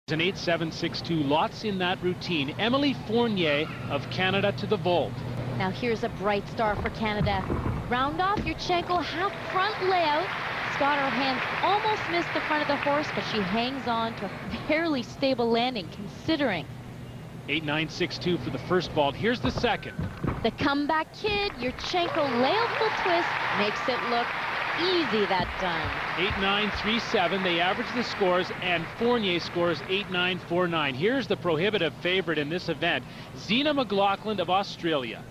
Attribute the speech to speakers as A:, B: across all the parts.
A: An 8.762, lots in that routine. Emily Fournier of Canada to the vault.
B: Now here's a bright star for Canada. Round off Yurchenko, half front layout. Scott, her hands almost missed the front of the horse, but she hangs on to a fairly stable landing considering.
A: 8.962 for the first vault. Here's the second.
B: The comeback kid, Yurchenko layout full twist, makes it look easy that time.
A: 8.937. They average the scores, and Fournier scores 8.949. Here's the prohibitive favorite in this event, Zina McLaughlin of Australia.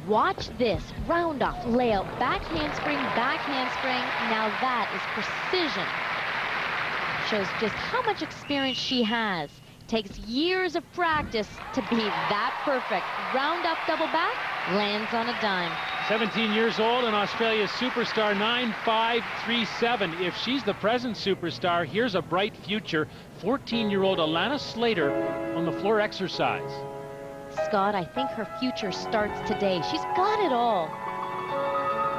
B: Watch this round off layout, back handspring. Now that is precision. Shows just how much experience she has. Takes years of practice to be that perfect. Round up double back, lands on a dime.
A: 17 years old and Australia's superstar, 9.537. If she's the present superstar, here's a bright future. 14-year-old Alana Slater on the floor exercise.
B: Scott, I think her future starts today. She's got it all.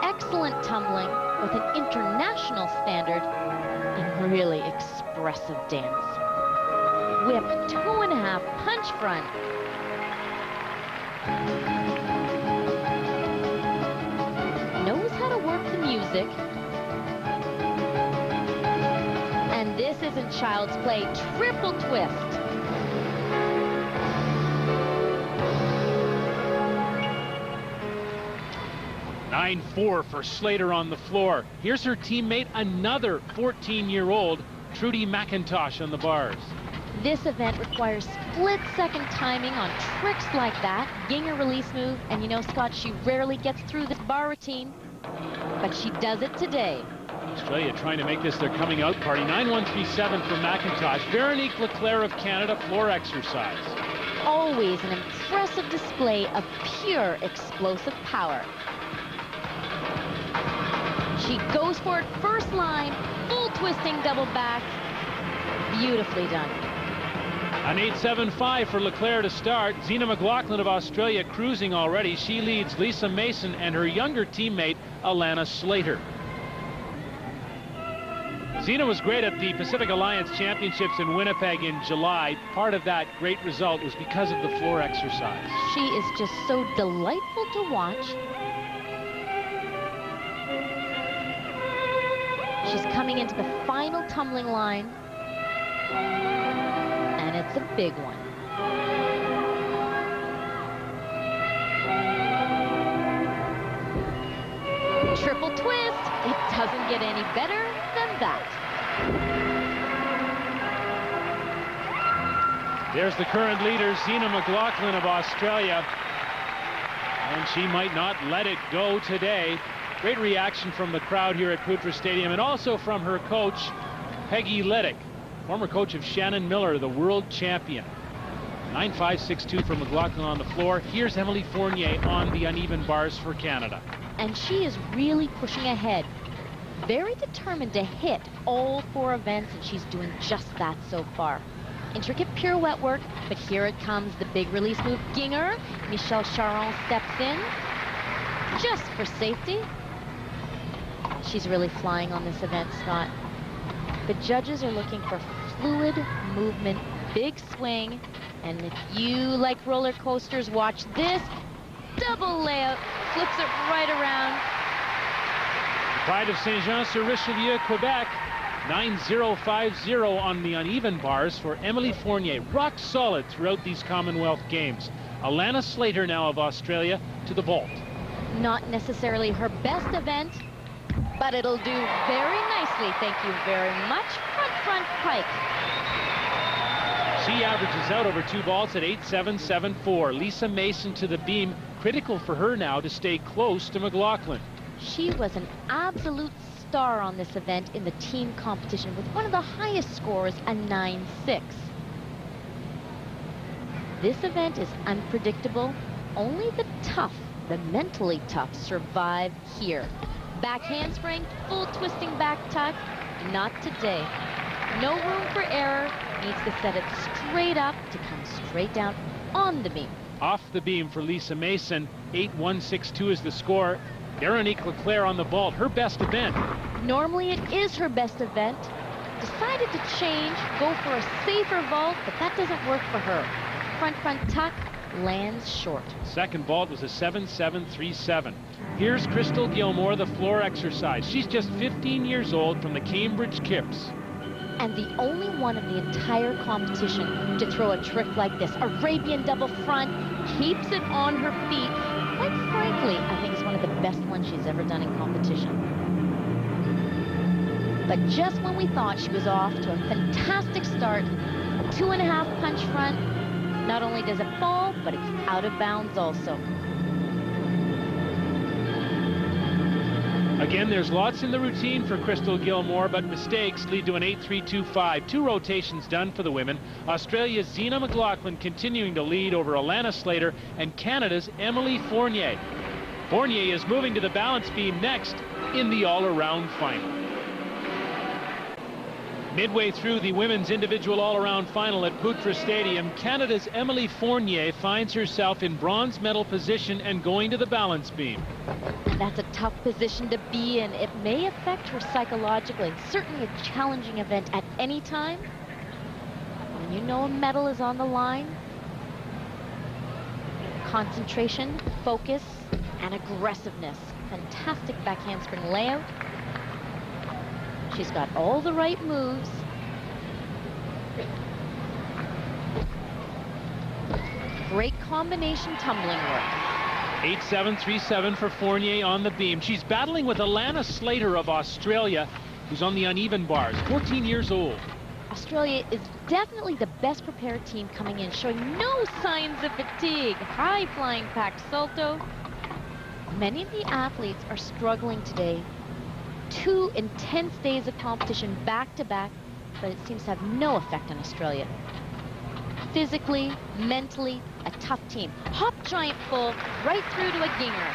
B: Excellent tumbling with an international standard and really expressive dance. Whip 2.5 punch front. Knows how to work the music. And this isn't child's play. Triple twist.
A: (9.4) for Slater on the floor. Here's her teammate, another 14-year-old, Trudy McIntosh on the bars.
B: This event requires split-second timing on tricks like that. Ginger release move, and you know, Scott, she rarely gets through this bar routine, but she does it today.
A: Australia trying to make this their coming out party. 9.137 for McIntosh. Veronique Leclerc of Canada, floor exercise.
B: Always an impressive display of pure explosive power. She goes for it first line, full twisting double back. Beautifully done.
A: An 8.75 for Leclerc to start. Zina McLaughlin of Australia cruising already. She leads Lisa Mason and her younger teammate, Alana Slater. Zina was great at the Pacific Alliance Championships in Winnipeg in July. Part of that great result was because of the floor exercise.
B: She is just so delightful to watch. She's coming into the final tumbling line. And it's a big one. Triple twist. It doesn't get any better than that.
A: There's the current leader, Zina McLaughlin of Australia. And she might not let it go today. Great reaction from the crowd here at Putra Stadium, and also from her coach, Peggy Liddick, former coach of Shannon Miller, the world champion. 9.562 for McLaughlin on the floor. Here's Emily Fournier on the uneven bars for Canada.
B: And she is really pushing ahead. Very determined to hit all 4 events, and she's doing just that so far. Intricate pirouette work, but here it comes, the big release move. Ginger, Michelle Charon steps in, just for safety. She's really flying on this event, Scott. The judges are looking for fluid movement, big swing, and if you like roller coasters, watch this. Double layout, flips it right around.
A: Pride of Saint-Jean-sur-Richelieu, Quebec. 9.050 on the uneven bars for Emily Fournier. Rock solid throughout these Commonwealth Games. Alana Slater now of Australia to the vault.
B: Not necessarily her best event, but it'll do very nicely. Thank you very much. Front pike.
A: She averages out over 2 vaults at 8.774. Lisa Mason to the beam. Critical for her now to stay close to McLaughlin.
B: She was an absolute star on this event in the team competition with one of the highest scores, a 9.6. This event is unpredictable. Only the tough, the mentally tough, survive here. Back handspring, full twisting back tuck. Not today. No room for error. Needs to set it straight up to come straight down on the beam.
A: Off the beam for Lisa Mason. 8.162 is the score. Veronique Leclerc on the vault, her best event.
B: Normally it is her best event. Decided to change, go for a safer vault, but that doesn't work for her. Front tuck lands short.
A: Second vault was a 7-7-3-7. Here's Crystal Gilmore, the floor exercise. She's just 15 years old from the Cambridge Kips.
B: And the only one in the entire competition to throw a trick like this. Arabian double front, keeps it on her feet. Quite frankly, I think it's one of the best ones she's ever done in competition. But just when we thought she was off to a fantastic start, 2.5 punch front, not only does it fall, but it's out of bounds also.
A: Again, there's lots in the routine for Crystal Gilmore, but mistakes lead to an 8-3-2-5. 2 rotations done for the women. Australia's Zina McLaughlin continuing to lead over Alana Slater and Canada's Emily Fournier. Fournier is moving to the balance beam next in the all-around final. Midway through the women's individual all-around final at Poutre Stadium, Canada's Emily Fournier finds herself in bronze medal position and going to the balance beam.
B: That's a tough position to be in. It may affect her psychologically. Certainly a challenging event at any time. When you know a medal is on the line, concentration, focus, and aggressiveness. Fantastic back handspring layout. She's got all the right moves. Great combination tumbling work.
A: 8-7-3-7 for Fournier on the beam. She's battling with Alana Slater of Australia, who's on the uneven bars, 14 years old.
B: Australia is definitely the best prepared team coming in, showing no signs of fatigue. High flying pack salto. Many of the athletes are struggling today. 2 intense days of competition back to back, but it seems to have no effect on Australia. Physically, mentally, a tough team. Hop giant full, right through to a ginger.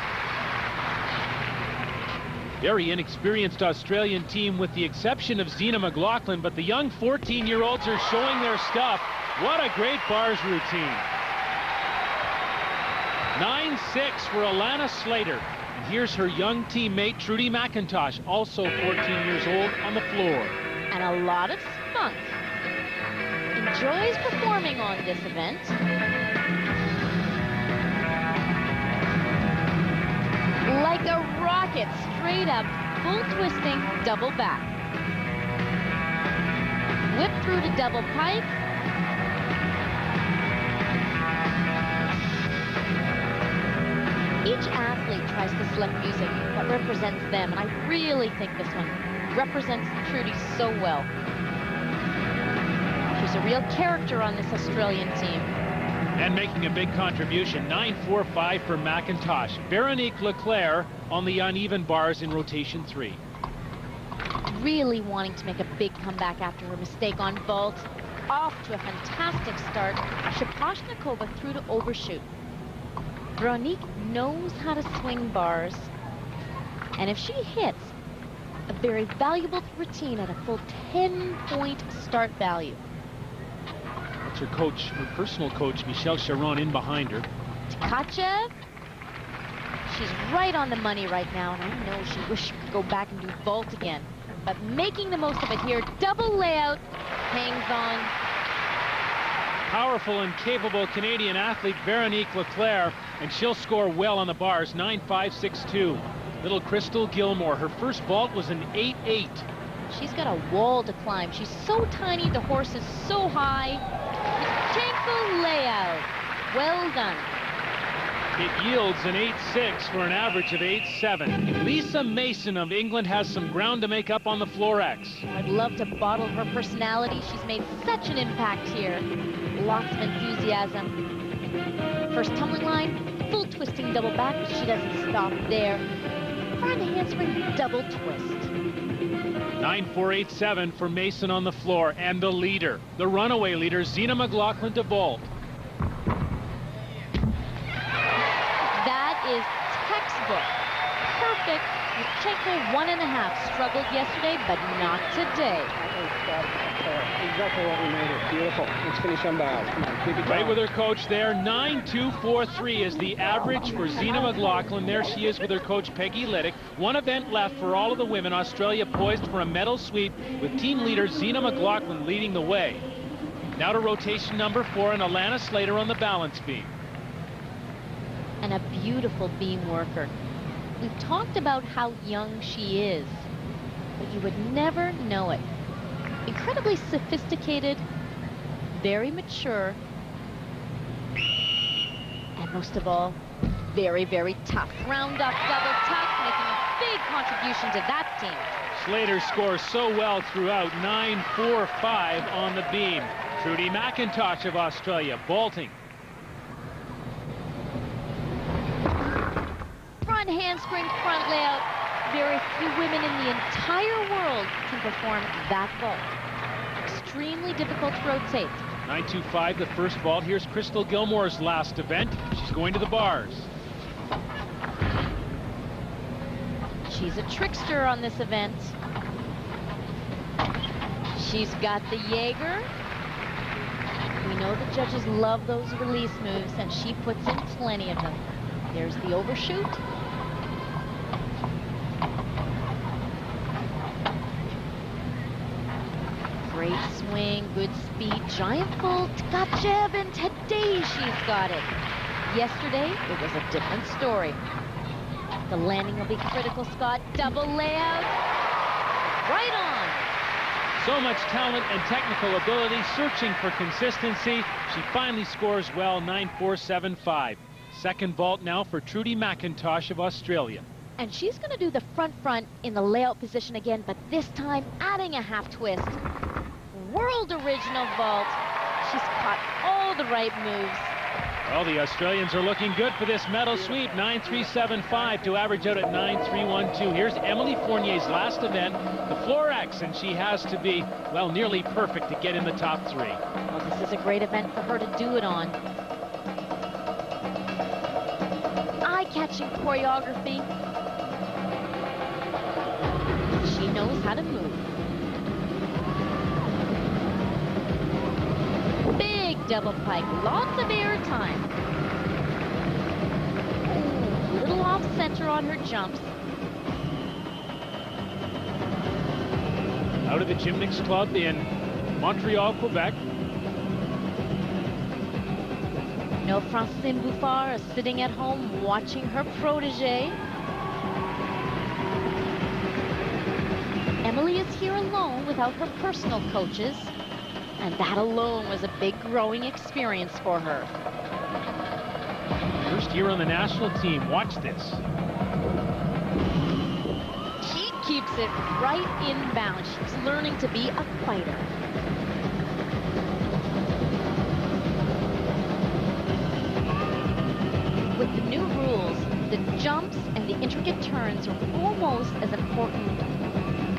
A: Very inexperienced Australian team with the exception of Zina McLaughlin, but the young 14-year-olds are showing their stuff. What a great bars routine. 9-6 for Alana Slater. And here's her young teammate, Trudy McIntosh, also 14 years old, on the floor.
B: And a lot of spunk. Enjoys performing on this event. Like a rocket, straight up, full twisting, double back. Whip through to double pike. Each athlete tries to select music that represents them, and I really think this one represents Trudy so well. She's a real character on this Australian team.
A: And making a big contribution, 9-4-5 for McIntosh. Veronique Leclerc on the uneven bars in rotation 3.
B: Really wanting to make a big comeback after her mistake on vault. Off to a fantastic start. Shaposhnikova through to overshoot. Veronique knows how to swing bars. And if she hits, a very valuable routine at a full 10-point start value.
A: That's her coach, her personal coach, Michelle Charon, in behind her.
B: Tkachev, she's right on the money right now, and I know she wished she could go back and do vault again. But making the most of it here, double layout, hangs on.
A: Powerful and capable Canadian athlete Veronique Leclerc, and she'll score well on the bars, 9-5-6-2. Little Crystal Gilmore, her first vault was an 8-8.
B: She's got a wall to climb. She's so tiny, the horse is so high. Tanko layout. Well done.
A: It yields an 8-6 for an average of 8-7. Lisa Mason of England has some ground to make up on the floor X.
B: I'd love to bottle her personality. She's made such an impact here. Lots of enthusiasm. First tumbling line, full twisting double back. She doesn't stop there. Front handspring double twist.
A: 9-4-8-7 for Mason on the floor, and the leader, the runaway leader, Zina McLaughlin to vault.
B: That is textbook. perfect. Yurchenko 1.5. Struggled yesterday, but not today.
C: Exactly what we made it. Beautiful. Let's finish on bow. Come on, keep it going.
A: Right with her coach there. 9.243 is the average for Zina McLaughlin. There she is with her coach Peggy Liddick. One event left for all of the women. Australia poised for a medal sweep with team leader Zina McLaughlin leading the way. Now to rotation number 4 and Alana Slater on the balance beam.
B: And a beautiful beam worker. We've talked about how young she is, but you would never know it. Incredibly sophisticated, very mature, and most of all, very, very tough. Round up, double tuck, making a big contribution to that team.
A: Slater scores so well throughout. 9.45 on the beam. Trudy McIntosh of Australia bolting.
B: Front handspring, front layout. Very few women in the entire world can perform that vault. Extremely difficult to rotate.
A: 9.25 the first vault. Here's Crystal Gilmore's last event. She's going to the bars.
B: She's a trickster on this event. She's got the Jaeger. We know the judges love those release moves, and she puts in plenty of them. There's the overshoot. Great swing, good speed, giant full Tkachev, and today she's got it. Yesterday, it was a different story. The landing will be critical, Scott. Double layout. Right on.
A: So much talent and technical ability, searching for consistency. She finally scores well, 9.475. Second vault now for Trudy McIntosh of Australia.
B: And she's going to do the front in the layout position again, but this time adding a half twist. World original vault. She's caught all the right moves.
A: Well, the Australians are looking good for this medal sweep. 9.375 to average out at 9.312. Here's Emily Fournier's last event, the Florex, and she has to be, well, nearly perfect to get in the top 3.
B: Well, this is a great event for her to do it on. Eye-catching choreography. She knows how to move. Big double pike, lots of air time. Ooh, little off center on her jumps.
A: Out of the Gymnastics Club in Montreal, Quebec.
B: No, Francine Bouffard is sitting at home watching her protege. Emily is here alone without her personal coaches. And that alone was a big growing experience for her.
A: First year on the national team. Watch this.
B: She keeps it right in bounds. She's learning to be a fighter. With the new rules, the jumps and the intricate turns are almost as important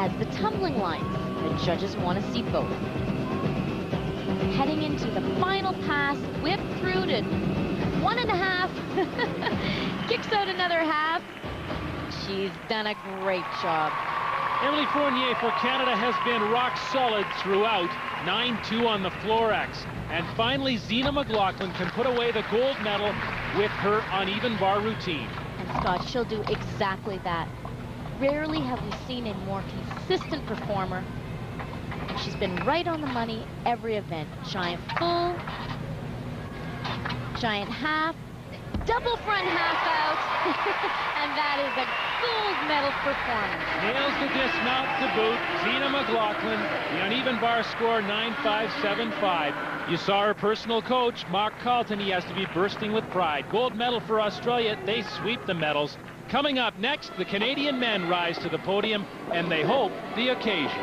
B: as the tumbling lines. The judges want to see both. Heading into the final pass, whip through to 1.5, kicks out another half. She's done a great job.
A: Emily Fournier for Canada has been rock solid throughout. 9.2 on the Florex. And finally, Zina McLaughlin can put away the gold medal with her uneven bar routine.
B: And Scott, she'll do exactly that. Rarely have we seen a more consistent performer. She's been right on the money every event. Giant full, giant half, double front half out, and that is a gold medal performance.
A: Nails the dismount to boot. Zina McLaughlin, the uneven bar score 9.575. You saw her personal coach, Mark Carlton. He has to be bursting with pride. Gold medal for Australia. They sweep the medals. Coming up next, the Canadian men rise to the podium, and they hope the occasion.